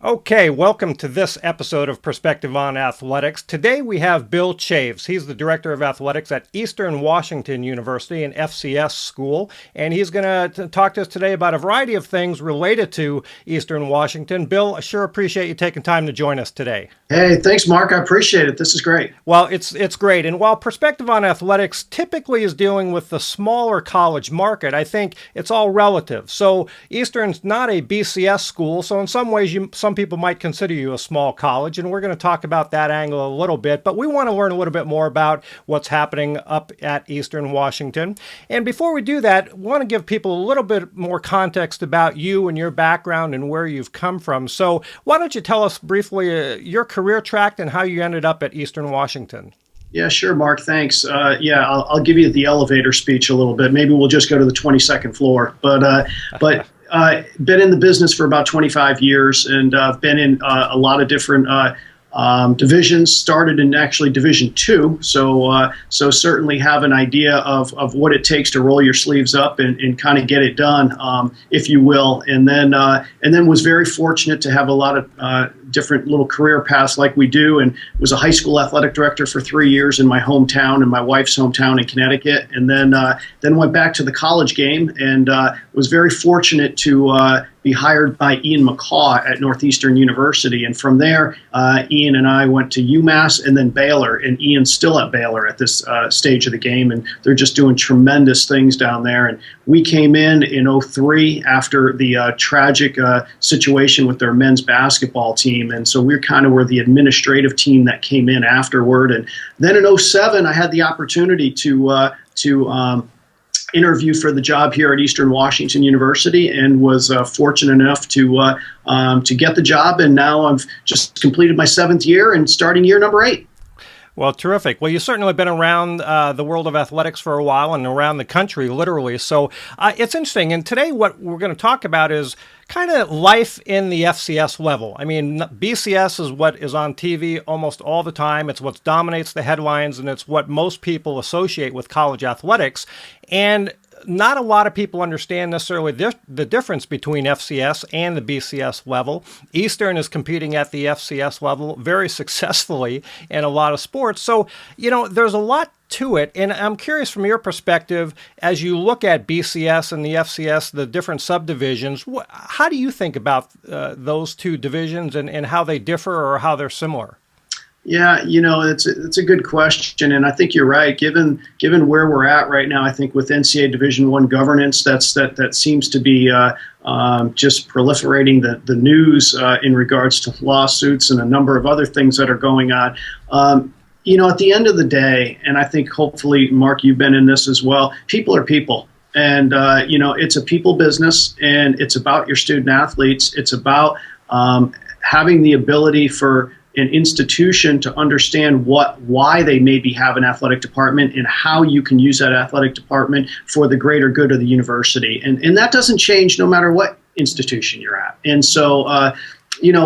Okay, welcome to this episode of Perspective on Athletics. Today we have Bill Chaves. He's the Director of Athletics at Eastern Washington University, an FCS school, and he's going to talk to us today about a variety of things related to Eastern Washington. Bill, I sure appreciate you taking time to join us today. Hey, thanks, Mark. I appreciate it. This is great. Well, it's great. And while Perspective on Athletics typically is dealing with the smaller college market, I think it's all relative. So Eastern's not a BCS school, so in some ways some people might consider you a small college, and we're going to talk about that angle a little bit, but we want to learn a little bit more about what's happening up at Eastern Washington. And before we do that, we want to give people a little bit more context about you and your background and where you've come from. So why don't you tell us briefly your career track and how you ended up at Eastern Washington? Yeah, sure, Mark. Thanks. I'll give you the elevator speech a little bit. Maybe we'll just go to the 22nd floor. But been in the business for about 25 years, and I've been in a lot of different divisions. Started in actually Division II, so certainly have an idea of what it takes to roll your sleeves up and kind of get it done, if you will. And then was very fortunate to have a lot of different little career paths like we do, and was a high school athletic director for 3 years in my hometown and my wife's hometown in Connecticut, and then went back to the college game and was very fortunate to be hired by Ian McCaw at Northeastern University. And from there, Ian and I went to UMass and then Baylor, and Ian's still at Baylor at this stage of the game, and they're just doing tremendous things down there. And we came in '03 after the tragic situation with their men's basketball team. And so we were the administrative team that came in afterward. And then in '07, I had the opportunity to interview for the job here at Eastern Washington University, and was fortunate enough to get the job. And now I've just completed my 7th year and starting year number 8. Well, terrific. Well, you've certainly been around the world of athletics for a while and around the country, literally. So it's interesting. And today what we're going to talk about is kind of life in the FCS level. I mean, BCS is what is on TV almost all the time. It's what dominates the headlines, and it's what most people associate with college athletics. And not a lot of people understand necessarily the difference between FCS and the BCS level. Eastern is competing at the FCS level very successfully in a lot of sports. So, there's a lot to it. And I'm curious from your perspective, as you look at BCS and the FCS, the different subdivisions, how do you think about those two divisions and how they differ or how they're similar? Yeah, it's a good question, and I think you're right. Given where we're at right now, I think with NCAA Division I governance, that seems to be just proliferating the news in regards to lawsuits and a number of other things that are going on. At the end of the day, and I think hopefully, Mark, you've been in this as well. People are people, and it's a people business, and it's about your student athletes. It's about having the ability for an institution to understand why they maybe have an athletic department and how you can use that athletic department for the greater good of the university. And that doesn't change no matter what institution you're at. And so,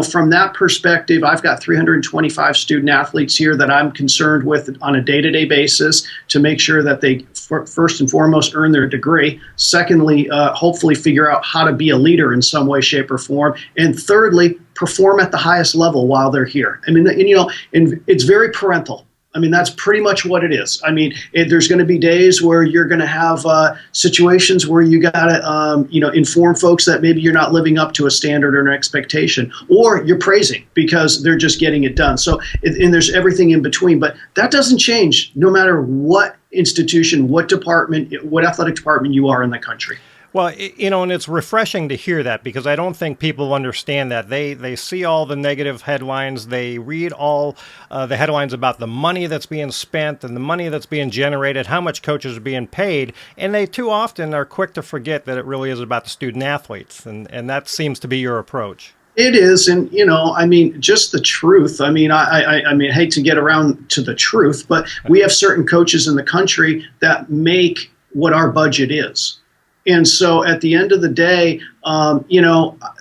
from that perspective, I've got 325 student athletes here that I'm concerned with on a day-to-day basis to make sure that they first and foremost earn their degree. Secondly, hopefully figure out how to be a leader in some way, shape, or form. And thirdly, perform at the highest level while they're here. I mean, and it's very parental. I mean, that's pretty much what it is. I mean, there's going to be days where you're going to have situations where you got to, inform folks that maybe you're not living up to a standard or an expectation, or you're praising because they're just getting it done. So, and there's everything in between. But that doesn't change no matter what institution, what department, what athletic department you are in the country. Well, and it's refreshing to hear that, because I don't think people understand that. They see all the negative headlines. They read all the headlines about the money that's being spent and the money that's being generated, how much coaches are being paid, and they too often are quick to forget that it really is about the student athletes, and that seems to be your approach. It is, and just the truth. I hate to get around to the truth, but we have certain coaches in the country that make what our budget is. And so at the end of the day,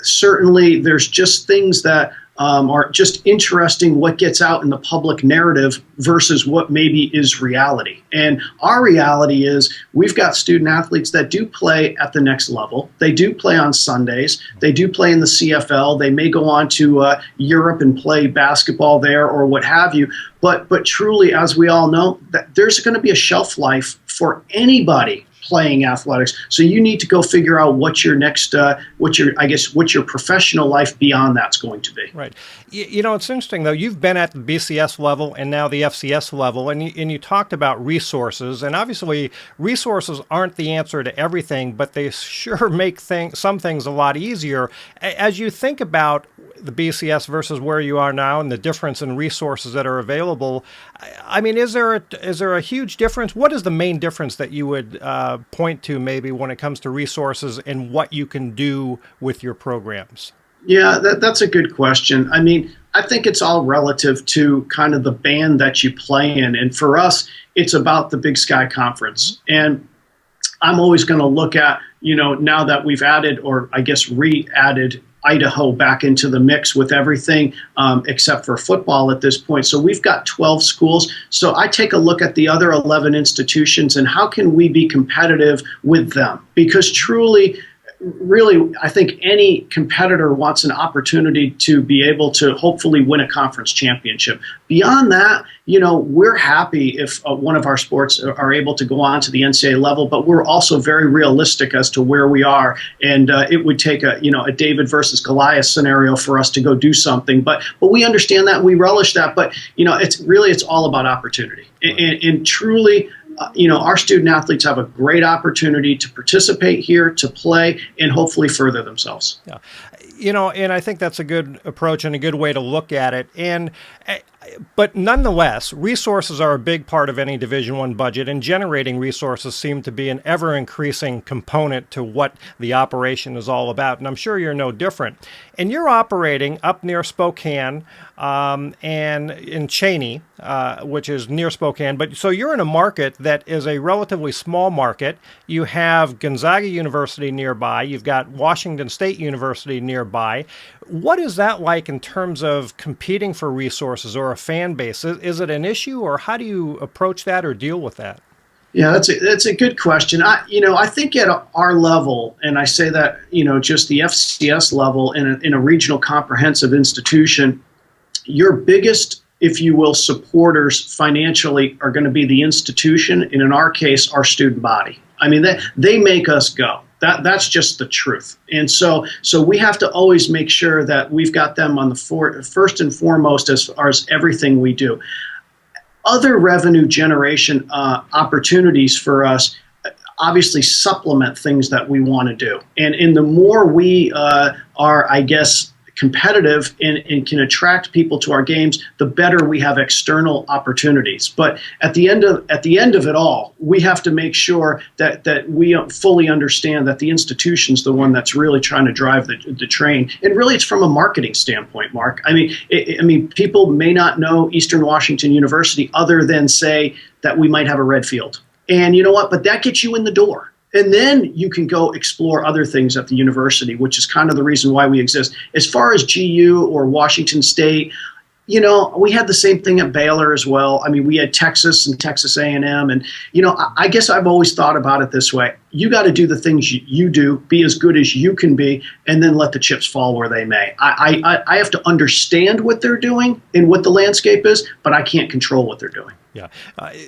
certainly there's just things that are just interesting what gets out in the public narrative versus what maybe is reality. And our reality is we've got student athletes that do play at the next level. They do play on Sundays. They do play in the CFL. They may go on to Europe and play basketball there or what have you. But truly, as we all know, that there's going to be a shelf life for anybody playing athletics. So you need to go figure out what your next, what your professional life beyond that's going to be. Right. You know, it's interesting, though. You've been at the BCS level and now the FCS level, and you talked about resources. And obviously, resources aren't the answer to everything, but they sure make some things a lot easier. As you think about the BCS versus where you are now and the difference in resources that are available, I mean, is there a huge difference? What is the main difference that you would point to maybe when it comes to resources and what you can do with your programs? Yeah, that's a good question. I mean, I think it's all relative to kind of the band that you play in. And for us, it's about the Big Sky Conference. And I'm always going to look at, you know, now that we've added, or I guess re-added, Idaho back into the mix with everything except for football at this point. So we've got 12 schools. So I take a look at the other 11 institutions and how can we be competitive with them? Because truly, really, I think any competitor wants an opportunity to be able to hopefully win a conference championship. Beyond that, you know, we're happy if one of our sports are able to go on to the NCAA level, but we're also very realistic as to where we are. And it would take a David versus Goliath scenario for us to go do something. But we understand that, we relish that. But, you know, it's all about opportunity. And truly, our student athletes have a great opportunity to participate here, to play, and hopefully further themselves. Yeah. You know, and I think that's a good approach and a good way to look at it. But nonetheless, resources are a big part of any Division I budget, and generating resources seem to be an ever-increasing component to what the operation is all about. And I'm sure you're no different. And you're operating up near Spokane and in Cheney, which is near Spokane. But so you're in a market that is a relatively small market. You have Gonzaga University nearby. You've got Washington State University nearby. What is that like in terms of competing for resources or a fan base? Is it an issue, or how do you approach that or deal with that? Yeah, that's a good question. I think at our level, and I say that, just the FCS level in a regional comprehensive institution, your biggest, if you will, supporters financially are going to be the institution, and in our case, our student body. I mean, they make us go. That's just the truth. And so we have to always make sure that we've got them on the first and foremost as far as everything we do. Other revenue generation opportunities for us obviously supplement things that we want to do. And the more we are, I guess, competitive and can attract people to our games, the better we have external opportunities. But at the end of it all, we have to make sure that we fully understand that the institution's the one that's really trying to drive the train. And really, it's from a marketing standpoint, Mark. I mean, people may not know Eastern Washington University other than say that we might have a red field. And you know what? But that gets you in the door. And then you can go explore other things at the university, which is kind of the reason why we exist. As far as GU or Washington State, we had the same thing at Baylor as well. I mean, we had Texas and Texas A&M. And, I guess I've always thought about it this way. You got to do the things you do, be as good as you can be, and then let the chips fall where they may. I have to understand what they're doing and what the landscape is, but I can't control what they're doing. Yeah.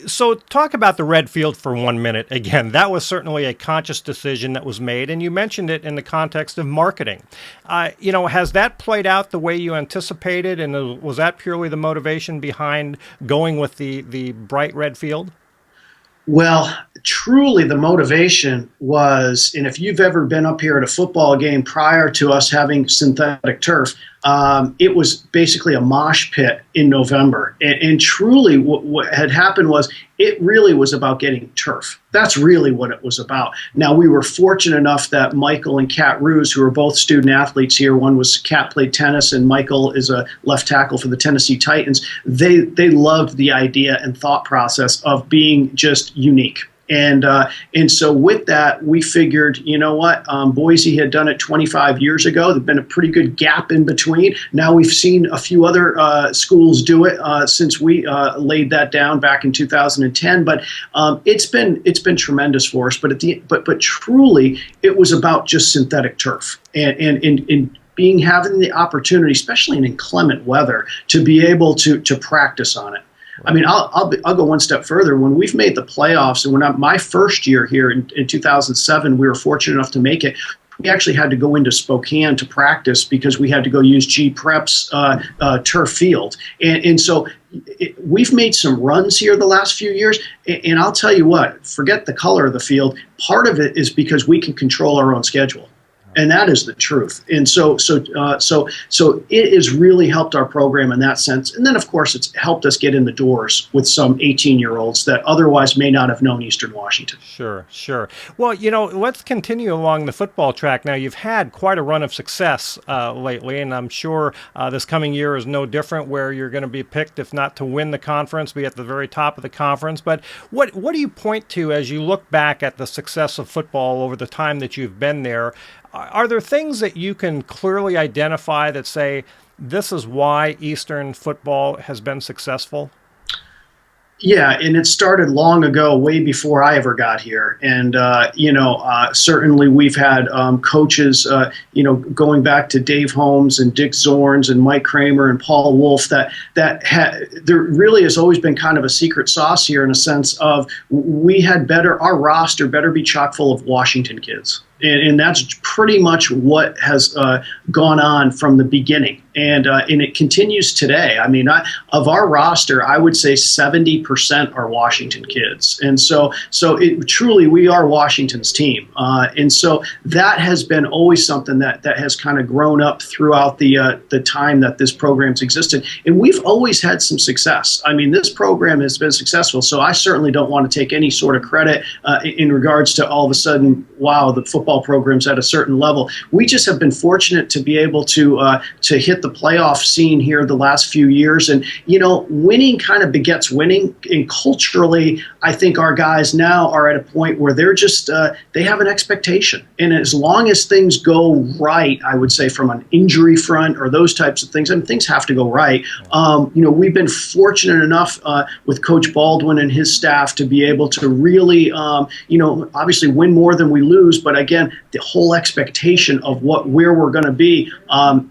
So talk about the red field for 1 minute. Again, that was certainly a conscious decision that was made, and you mentioned it in the context of marketing. Has that played out the way you anticipated, and was that purely the motivation behind going with the bright red field? Well, truly the motivation was, and if you've ever been up here at a football game prior to us having synthetic turf, it was basically a mosh pit in November. And truly what had happened was it really was about getting turf. That's really what it was about. Now, we were fortunate enough that Michael and Kat Ruse, who are both student athletes here, Kat played tennis and Michael is a left tackle for the Tennessee Titans. They loved the idea and thought process of being just unique. And so with that, we figured, you know what, Boise had done it 25 years ago. There'd been a pretty good gap in between. Now we've seen a few other schools do it since we laid that down back in 2010. But it's been tremendous for us. But truly, it was about just synthetic turf and having the opportunity, especially in inclement weather, to be able to practice on it. I mean, I'll go one step further. When we've made the playoffs, and my first year here in 2007, we were fortunate enough to make it. We actually had to go into Spokane to practice because we had to go use G Prep's turf field. And so we've made some runs here the last few years. And I'll tell you what, forget the color of the field. Part of it is because we can control our own schedule. And that is the truth. And so it has really helped our program in that sense. And then, of course, it's helped us get in the doors with some 18-year-olds that otherwise may not have known Eastern Washington. Sure, sure. Well, let's continue along the football track. Now, you've had quite a run of success lately, and I'm sure this coming year is no different, where you're going to be picked, if not to win the conference, be at the very top of the conference. But what do you point to as you look back at the success of football over the time that you've been there? Are there things that you can clearly identify that say, this is why Eastern football has been successful? Yeah, and it started long ago, way before I ever got here. And, certainly we've had coaches, going back to Dave Holmes and Dick Zorns and Mike Kramer and Paul Wolf, there really has always been kind of a secret sauce here in a sense of our roster better be chock full of Washington kids. And that's pretty much what has gone on from the beginning. And it continues today. I mean, of our roster, I would say 70% are Washington kids. And so truly, we are Washington's team. And so that has been always something that has kind of grown up throughout the time that this program's existed. And we've always had some success. I mean, this program has been successful. So I certainly don't want to take any sort of credit in regards to all of a sudden, wow, the football program's at a certain level. We just have been fortunate to be able to hit the playoff scene here the last few years. And, winning kind of begets winning. And culturally, I think our guys now are at a point where they're just, they have an expectation. And as long as things go right, I would say from an injury front or those types of things, things have to go right. We've been fortunate enough with Coach Baldwin and his staff to be able to really, obviously win more than we lose. But again, the whole expectation of where we're going to be,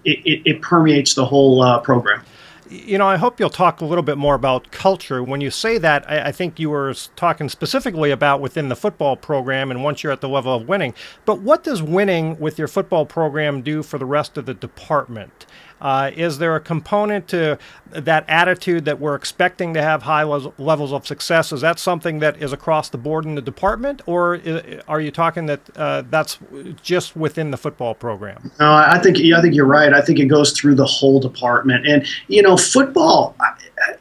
it permeates the whole program. I hope you'll talk a little bit more about culture. When you say that, I think you were talking specifically about within the football program and once you're at the level of winning. But what does winning with your football program do for the rest of the department? Is there a component to that attitude that we're expecting to have high levels of success? Is that something that is across the board in the department, or are you talking that that's just within the football program? No, I think you're right. I think it goes through the whole department. And, football,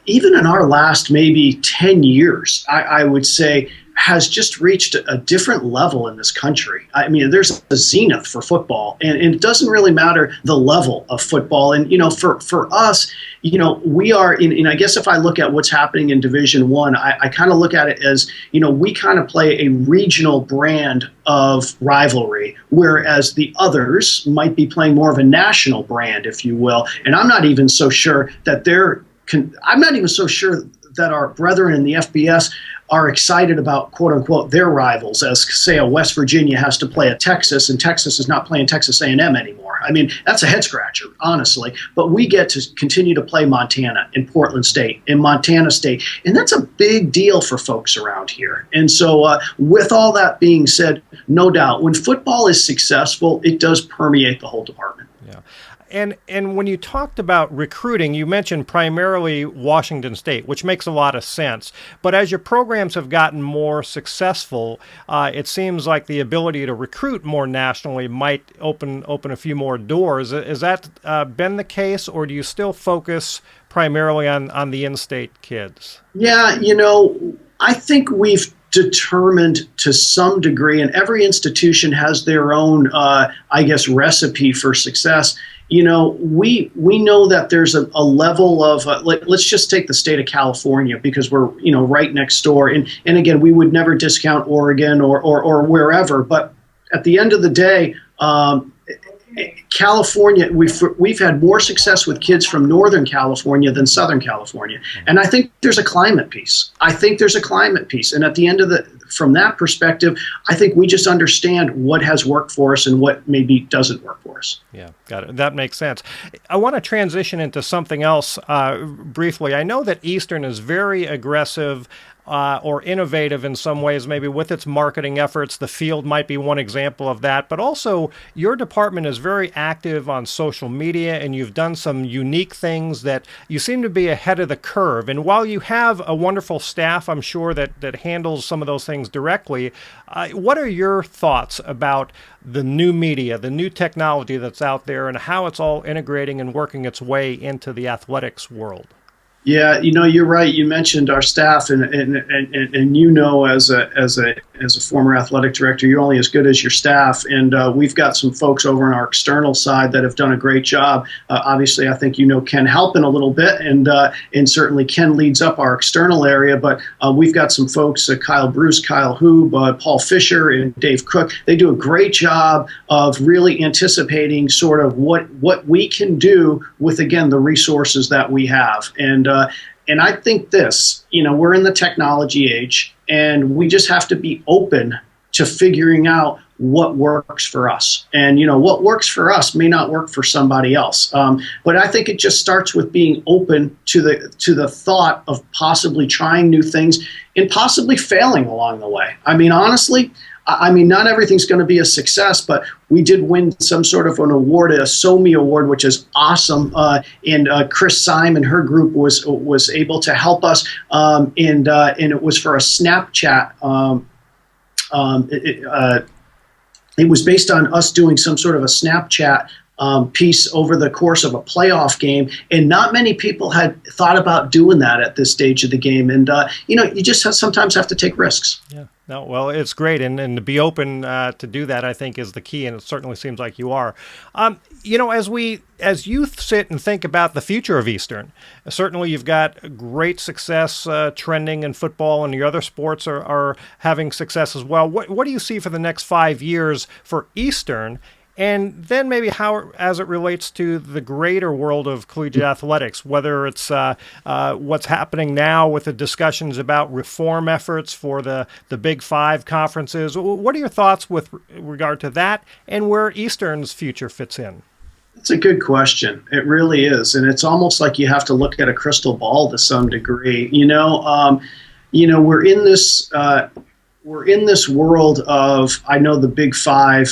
even in our last maybe 10 years, I would say, has just reached a different level in this country. I mean, there's a zenith for football, and it doesn't really matter the level of football. And, for us, we are in, I guess if I look at what's happening in Division I, I kind of look at it as, we kind of play a regional brand of rivalry, whereas the others might be playing more of a national brand, if you will. And I'm not even so sure that our brethren in the FBS are excited about, quote unquote, their rivals, as say a West Virginia has to play a Texas, and Texas is not playing Texas A&M anymore. I mean, that's a head scratcher, honestly. But we get to continue to play Montana and Portland State and Montana State, and that's a big deal for folks around here. And so with all that being said, no doubt, when football is successful, it does permeate the whole department. Yeah. And when you talked about recruiting, you mentioned primarily Washington State, which makes a lot of sense. But as your programs have gotten more successful, it seems like the ability to recruit more nationally might open a few more doors. Has that been the case, or do you still focus primarily on the in-state kids? Yeah, I think we've determined to some degree, and every institution has their own, I guess, recipe for success. We know that there's a level of let's just take the state of California, because we're right next door, and again, we would never discount Oregon or wherever, but at the end of the day, California, we've had more success with kids from Northern California than Southern California, and I think there's a climate piece. And at the end of from that perspective, I think we just understand what has worked for us and what maybe doesn't work for us. Yeah, got it. That makes sense. I want to transition into something else briefly. I know that Eastern is very aggressive or innovative in some ways, maybe with its marketing efforts. The field might be one example of that, but also your department is very active on social media, and you've done some unique things that you seem to be ahead of the curve. And while you have a wonderful staff, I'm sure that handles some of those things directly, what are your thoughts about the new media, the new technology that's out there, and how it's all integrating and working its way into the athletics world? Yeah, you're right. You mentioned our staff, and as a former athletic director, you're only as good as your staff. And we've got some folks over on our external side that have done a great job. Obviously, I think Ken Halpin a little bit, and certainly Ken leads up our external area. But we've got some folks, Kyle Bruce, Kyle Hoob, Paul Fisher, and Dave Cook. They do a great job of really anticipating sort of what we can do with, again, the resources that we have. And I think we're in the technology age, and we just have to be open to figuring out what works for us. And, what works for us may not work for somebody else. But I think it just starts with being open to the thought of possibly trying new things and possibly failing along the way. I mean, honestly, not everything's going to be a success, but we did win some sort of an award, a SOMI award, which is awesome. And Chris Syme and her group was able to help us, and it was for a Snapchat. It was based on us doing some sort of a Snapchat piece over the course of a playoff game, and not many people had thought about doing that at this stage of the game. And you just sometimes have to take risks. Yeah. No, well, it's great, and to be open to do that, I think, is the key, and it certainly seems like you are. As you sit and think about the future of Eastern, certainly you've got great success trending in football, and your other sports are having success as well. What do you see for the next 5 years for Eastern? And then maybe how, as it relates to the greater world of collegiate athletics, whether it's what's happening now with the discussions about reform efforts for the Big Five conferences. What are your thoughts with regard to that, and where Eastern's future fits in? It's a good question. It really is. And it's almost like you have to look at a crystal ball to some degree. We're in this... We're in this world of, I know the Big Five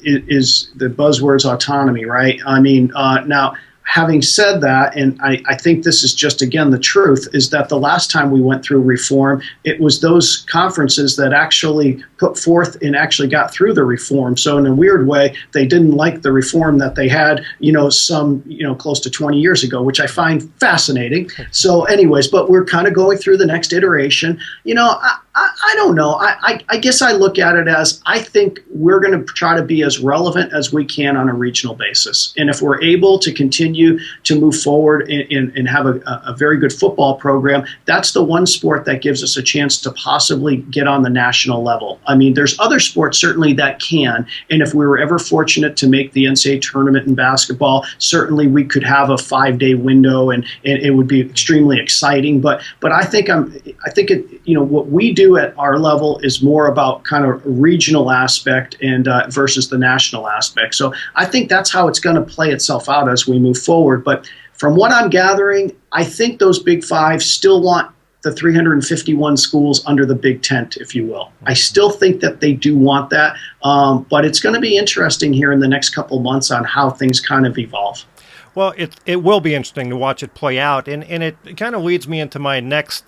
is the buzzword's autonomy, right? Now, having said that, and I think this is just, again, the truth, is that the last time we went through reform, it was those conferences that actually put forth and actually got through the reform. So in a weird way, they didn't like the reform that they had, close to 20 years ago, which I find fascinating. So anyways, but we're kind of going through the next iteration. I don't know. I guess I look at it as, I think we're going to try to be as relevant as we can on a regional basis. And if we're able to continue to move forward and have a very good football program, that's the one sport that gives us a chance to possibly get on the national level. There's other sports certainly that can. And if we were ever fortunate to make the NCAA tournament in basketball, certainly we could have a 5-day window, and it would be extremely exciting. But I think what we do at our level is more about kind of regional aspect and versus the national aspect. So I think that's how it's going to play itself out as we move forward. But from what I'm gathering, I think those Big Five still want the 351 schools under the big tent, if you will. I still think that they do want that, but it's going to be interesting here in the next couple of months on how things kind of evolve. Well, it will be interesting to watch it play out, and it kind of leads me into my next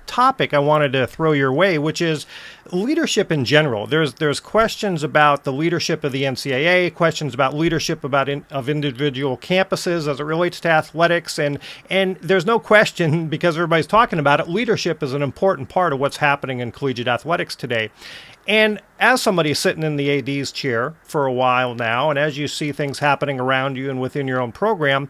topic I wanted to throw your way, which is leadership in general. There's questions about the leadership of the NCAA, questions about leadership of individual campuses as it relates to athletics, and there's no question, because everybody's talking about it, leadership is an important part of what's happening in collegiate athletics today. And as somebody sitting in the AD's chair for a while now, and as you see things happening around you and within your own program,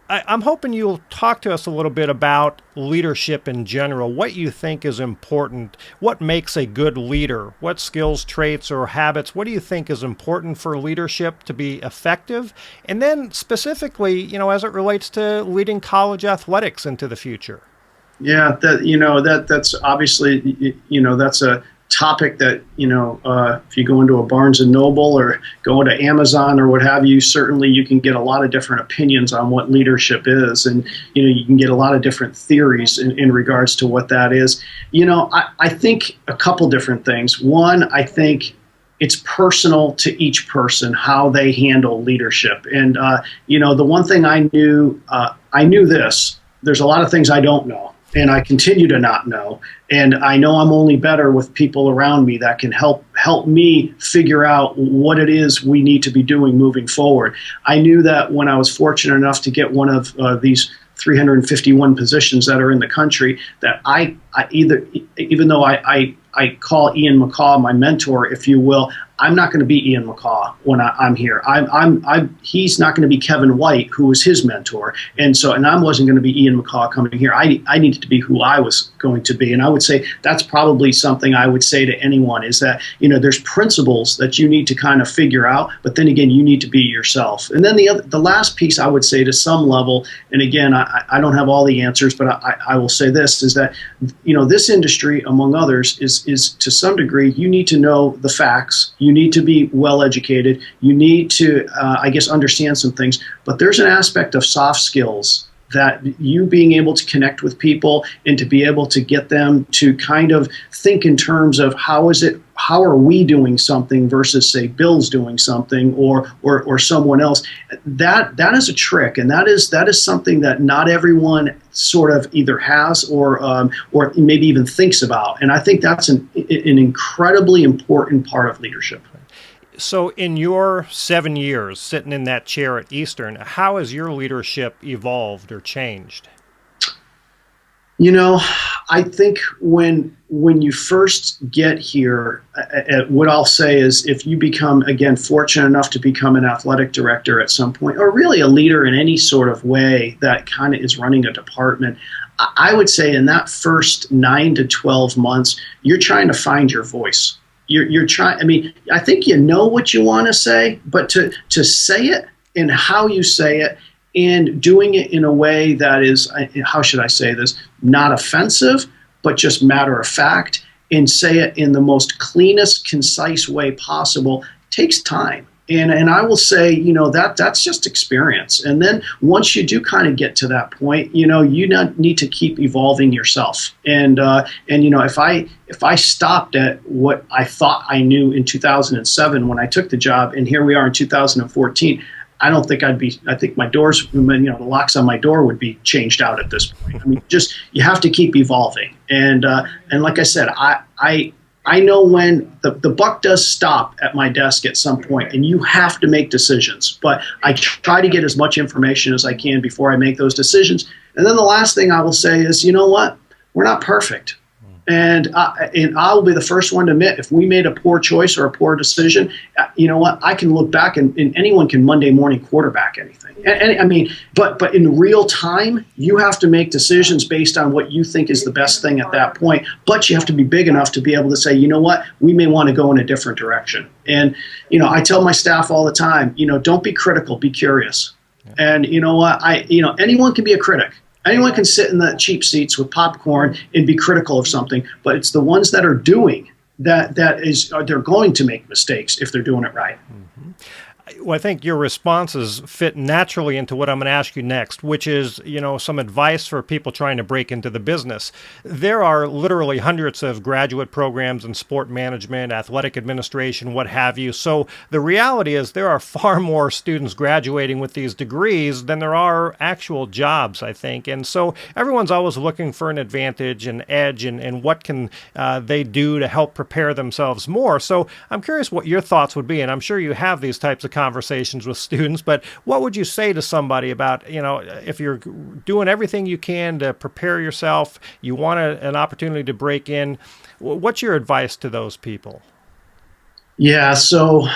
I'm hoping you'll talk to us a little bit about leadership in general, what you think is important, what makes a good leader, what skills, traits, or habits, what do you think is important for leadership to be effective? And then specifically, as it relates to leading college athletics into the future. Yeah, that's obviously, that's a topic that, if you go into a Barnes and Noble or go into Amazon or what have you, certainly you can get a lot of different opinions on what leadership is. And, you can get a lot of different theories in regards to what that is. I think a couple different things. One, I think it's personal to each person how they handle leadership. And, the one thing I knew this, there's a lot of things I don't know. And I continue to not know. And I know I'm only better with people around me that can help me figure out what it is we need to be doing moving forward. I knew that when I was fortunate enough to get one of these 351 positions that are in the country, that even though I call Ian McCaw my mentor, if you will, I'm not going to be Ian McCaw when I'm here. He's not going to be Kevin White, who was his mentor, and I wasn't going to be Ian McCaw coming here. I needed to be who I was going to be, and I would say that's probably something I would say to anyone is that there's principles that you need to kind of figure out, but then again you need to be yourself. And then the last piece I would say to some level, and again I don't have all the answers, but I will say this is that this industry, among others, is to some degree you need to know the facts. You need to be well educated. You need to, understand some things. But there's an aspect of soft skills that you being able to connect with people and to be able to get them to kind of think in terms of how are we doing something versus, say, Bill's doing something or someone else. That is a trick, and that is something that not everyone sort of either has or maybe even thinks about. And I think that's an incredibly important part of leadership. So in your 7 years sitting in that chair at Eastern, how has your leadership evolved or changed? I think when you first get here, what I'll say is if you become, again, fortunate enough to become an athletic director at some point, or really a leader in any sort of way that kind of is running a department, I would say in that first 9 to 12 months, you're trying to find your voice. You're trying, I think you know what you want to say, but to say it and how you say it and doing it in a way that is, how should I say this, not offensive, but just matter of fact, and say it in the most cleanest, concise way possible takes time. And I will say, that's just experience. And then once you do kind of get to that point, you need to keep evolving yourself. And if I stopped at what I thought I knew in 2007 when I took the job, and here we are in 2014, I don't think I think my doors, the locks on my door would be changed out at this point. You have to keep evolving. And like I said, I know when the buck does stop at my desk at some point, and you have to make decisions. But I try to get as much information as I can before I make those decisions. And then the last thing I will say is, you know what? We're not perfect. And I'll be the first one to admit if we made a poor choice or a poor decision, you know what? I can look back and anyone can Monday morning quarterback anything. But in real time, you have to make decisions based on what you think is the best thing at that point. But you have to be big enough to be able to say, you know what? We may want to go in a different direction. And, I tell my staff all the time, don't be critical, be curious. Yeah. And you know what? Anyone can be a critic. Anyone can sit in the cheap seats with popcorn and be critical of something, but it's the ones that are doing they're going to make mistakes if they're doing it right. Mm-hmm. Well, I think your responses fit naturally into what I'm going to ask you next, which is, some advice for people trying to break into the business. There are literally hundreds of graduate programs in sport management, athletic administration, what have you. So the reality is there are far more students graduating with these degrees than there are actual jobs, I think. And so everyone's always looking for an advantage, an edge, and what can they do to help prepare themselves more. So I'm curious what your thoughts would be, and I'm sure you have these types of conversations with students, but what would you say to somebody about, if you're doing everything you can to prepare yourself, you want an opportunity to break in, what's your advice to those people? Yeah, so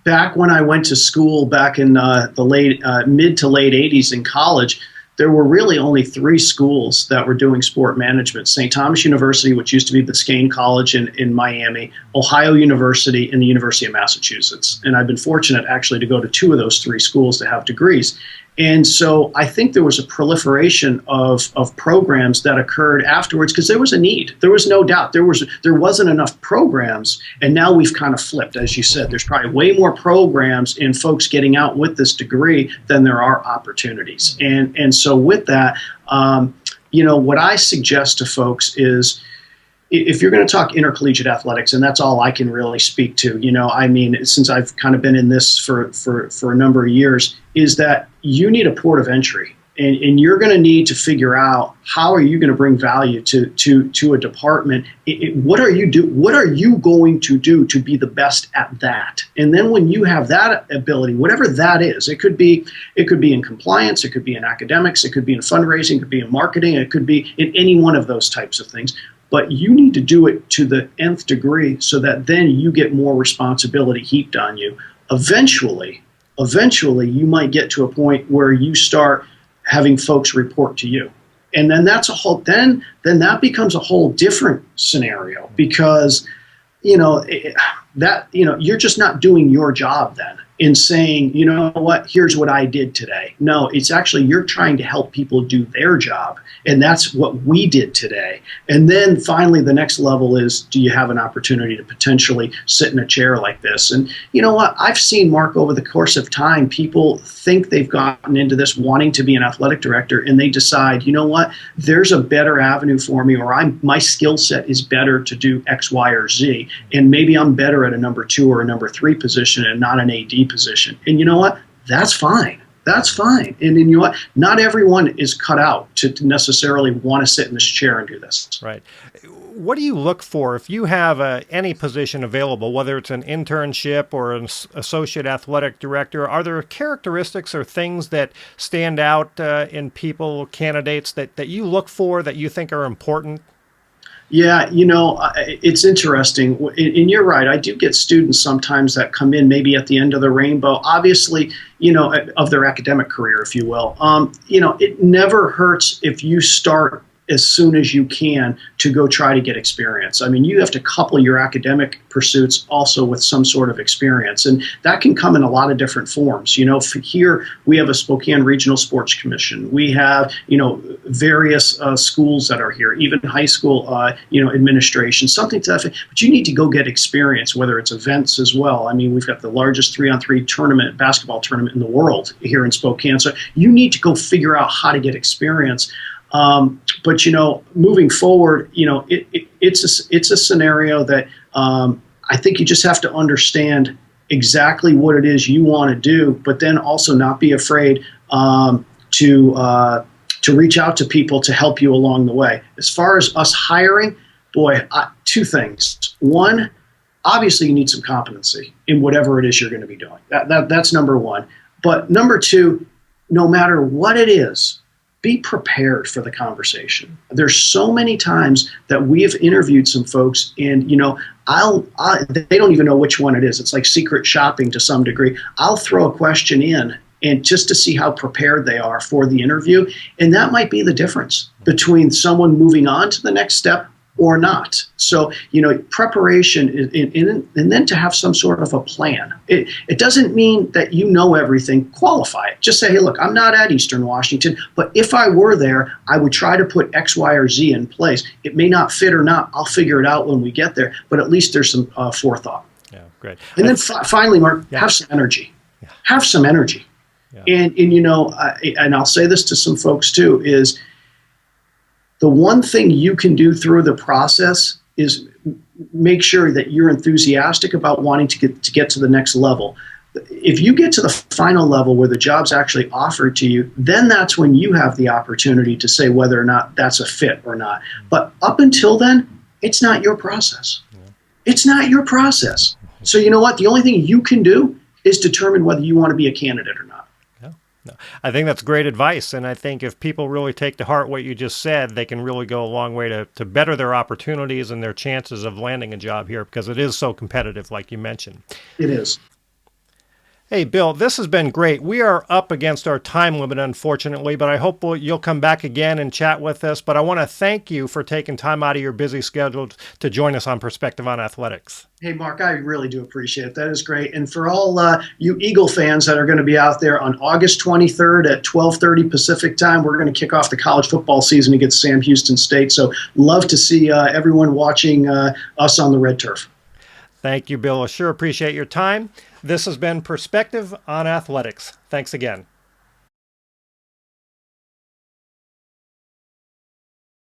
back when I went to school back in the mid to late 80s in college, there were really only three schools that were doing sport management: St. Thomas University, which used to be Biscayne College in Miami, Ohio University, and the University of Massachusetts. And I've been fortunate actually to go to two of those three schools to have degrees. And so I think there was a proliferation of programs that occurred afterwards because there was a need. There was no doubt. There wasn't enough programs, and now we've kind of flipped. As you said, there's probably way more programs and folks getting out with this degree than there are opportunities. And so with that, what I suggest to folks is, if you're going to talk intercollegiate athletics, and that's all I can really speak to, since I've kind of been in this for a number of years, is that you need a port of entry, and you're going to need to figure out how are you going to bring value to a department. What are you going to do to be the best at that? And then when you have that ability, whatever that is, it could be in compliance, it could be in academics, it could be in fundraising, it could be in marketing, it could be in any one of those types of things. But you need to do it to the nth degree so that then you get more responsibility heaped on you. Eventually, you might get to a point where you start having folks report to you. And then then that becomes a whole different scenario, because you're just not doing your job then in saying, here's what I did today. No, it's actually you're trying to help people do their job. And that's what we did today. And then finally, the next level is, do you have an opportunity to potentially sit in a chair like this? And you know what? I've seen, Mark, over the course of time, people think they've gotten into this wanting to be an athletic director, and they decide, there's a better avenue for me, or my skill set is better to do X, Y, or Z. And maybe I'm better at a number 2 or a number 3 position and not an AD position. And you know what? That's fine. That's fine. And you know what? Not everyone is cut out to necessarily want to sit in this chair and do this. Right. What do you look for if you have any position available, whether it's an internship or an associate athletic director? Are there characteristics or things that stand out in people, candidates that you look for that you think are important? Yeah, it's interesting. And you're right. I do get students sometimes that come in maybe at the end of the rainbow, obviously, of their academic career, if you will. It never hurts if you start as soon as you can to go try to get experience. I mean, you have to couple your academic pursuits also with some sort of experience, and that can come in a lot of different forms. Here we have a Spokane Regional Sports Commission. We have, various schools that are here, even high school, administration, something to that effect. But you need to go get experience, whether it's events as well. I mean, we've got the largest 3-on-3 basketball tournament in the world here in Spokane. So you need to go figure out how to get experience. But moving forward, it's a scenario that I think you just have to understand exactly what it is you want to do, but then also not be afraid to reach out to people to help you along the way. As far as us hiring, two things. One, obviously you need some competency in whatever it is you're going to be doing. That's number one. But number two, no matter what it is, be prepared for the conversation. There's so many times that we have interviewed some folks, and they don't even know which one it is. It's like secret shopping to some degree. I'll throw a question in, and just to see how prepared they are for the interview, and that might be the difference between someone moving on to the next step or not. So, preparation and then to have some sort of a plan. It doesn't mean that you know everything. Qualify it. Just say, hey, look, I'm not at Eastern Washington, but if I were there, I would try to put X, Y, or Z in place. It may not fit or not. I'll figure it out when we get there, but at least there's some forethought. Yeah, great. And then finally, Mark, have some energy. have some energy. Yeah. And you know, and I'll say this to some folks too, is the one thing you can do through the process is make sure that you're enthusiastic about wanting to get to the next level. If you get to the final level where the job's actually offered to you, then that's when you have the opportunity to say whether or not that's a fit or not. But up until then, it's not your process. It's not your process. So you know what? The only thing you can do is determine whether you want to be a candidate or not. No, I think that's great advice. And I think if people really take to heart what you just said, they can really go a long way to better their opportunities and their chances of landing a job here, because it is so competitive, like you mentioned. It is. Hey, Bill, this has been great. We are up against our time limit, unfortunately, but I hope you'll come back again and chat with us. But I want to thank you for taking time out of your busy schedule to join us on Perspective on Athletics. Hey, Mark, I really do appreciate it. That is great. And for all you Eagle fans that are going to be out there on August 23rd at 12:30 Pacific time, we're going to kick off the college football season against Sam Houston State. So love to see everyone watching us on the red turf. Thank you, Bill. I sure appreciate your time. This has been Perspective on Athletics. Thanks again.